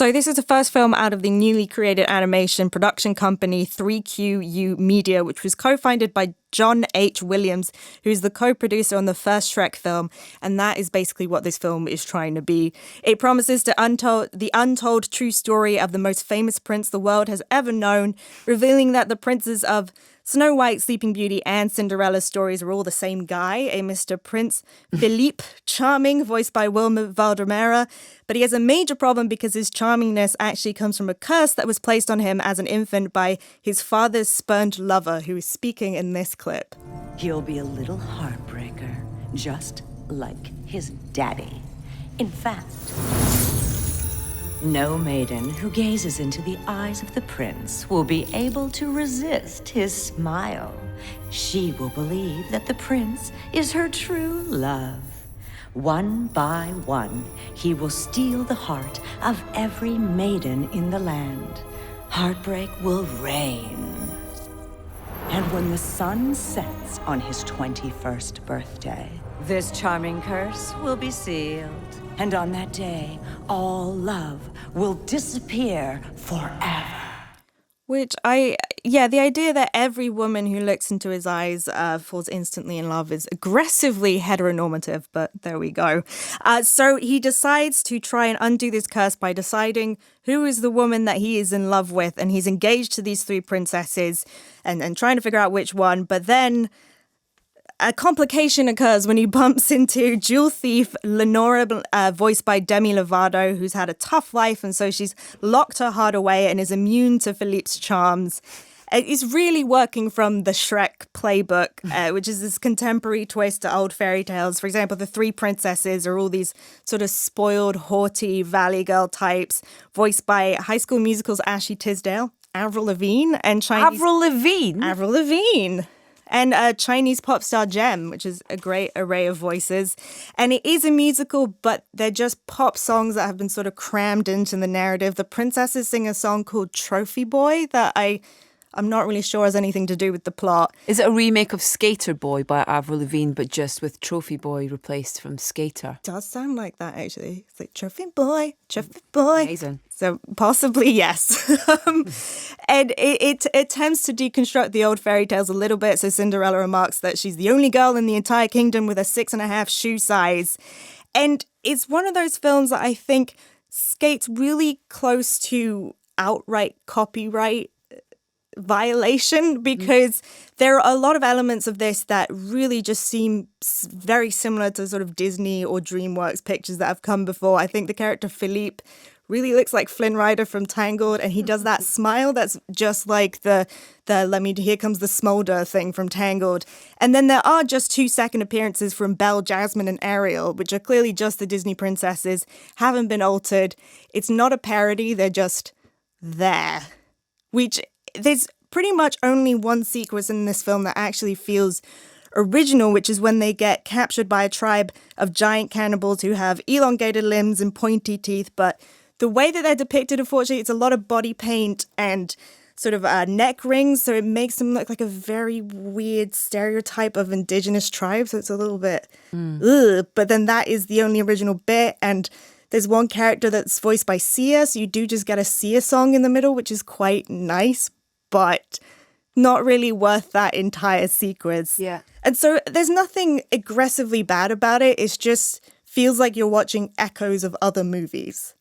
So this is the first film out of the newly created animation production company 3QU Media, which was co-founded by John H. Williams, who's the co-producer on the first Shrek film, and that is basically what this film is trying to be. It promises the untold true story of the most famous prince the world has ever known, revealing that the princes of Snow White, Sleeping Beauty, and Cinderella's stories are all the same guy, a Mr. Prince Philippe Charming, voiced by Wilmer Valderrama. But he has a major problem because his charmingness actually comes from a curse that was placed on him as an infant by his father's spurned lover, who is speaking in this clip. He'll be a little heartbreaker, just like his daddy. In fact, no maiden who gazes into the eyes of the prince will be able to resist his smile. She will believe that the prince is her true love. One by one, he will steal the heart of every maiden in the land. Heartbreak will reign. And when the sun sets on his 21st birthday, this charming curse will be sealed. And on that day, all love will disappear forever. The idea that every woman who looks into his eyes falls instantly in love is aggressively heteronormative, but there we go. So he decides to try and undo this curse by deciding who is the woman that he is in love with, and he's engaged to these three princesses and trying to figure out which one, but then a complication occurs when he bumps into jewel thief Lenora, voiced by Demi Lovato, who's had a tough life, and so she's locked her heart away and is immune to Philippe's charms. It's really working from the Shrek playbook, which is this contemporary twist to old fairy tales. For example, the three princesses are all these sort of spoiled, haughty valley girl types, voiced by High School Musical's Ashley Tisdale, Avril Lavigne, and Chinese... Avril Lavigne! And Chinese pop star Gem, which is a great array of voices. And it is a musical, but they're just pop songs that have been sort of crammed into the narrative. The princesses sing a song called Trophy Boy that I'm not really sure has anything to do with the plot. Is it a remake of Skater Boy by Avril Lavigne, but just with Trophy Boy replaced from Skater? It does sound like that, actually. It's like Trophy Boy, Trophy Boy. Amazing. So possibly, yes. And it attempts to deconstruct the old fairy tales a little bit. So Cinderella remarks that she's the only girl in the entire kingdom with a 6.5 shoe size. And it's one of those films that I think skates really close to outright copyright violation, because there are a lot of elements of this that really just seem very similar to sort of Disney or DreamWorks pictures that have come before. I think the character Philippe really looks like Flynn Rider from Tangled, and he does that smile that's just like the here comes the smolder thing from Tangled. And then there are just 2-second appearances from Belle, Jasmine, and Ariel, which are clearly just the Disney princesses, haven't been altered. It's not a parody, they're just there. Which there's pretty much only one sequence in this film that actually feels original, which is when they get captured by a tribe of giant cannibals who have elongated limbs and pointy teeth. But the way that they're depicted, unfortunately, it's a lot of body paint and sort of neck rings, so it makes them look like a very weird stereotype of indigenous tribes. So it's a little bit ugh. But then that is the only original bit, and there's one character that's voiced by Sia, so you do just get a Sia song in the middle, which is quite nice, but not really worth that entire sequence. Yeah. And so there's nothing aggressively bad about it. It just feels like you're watching echoes of other movies.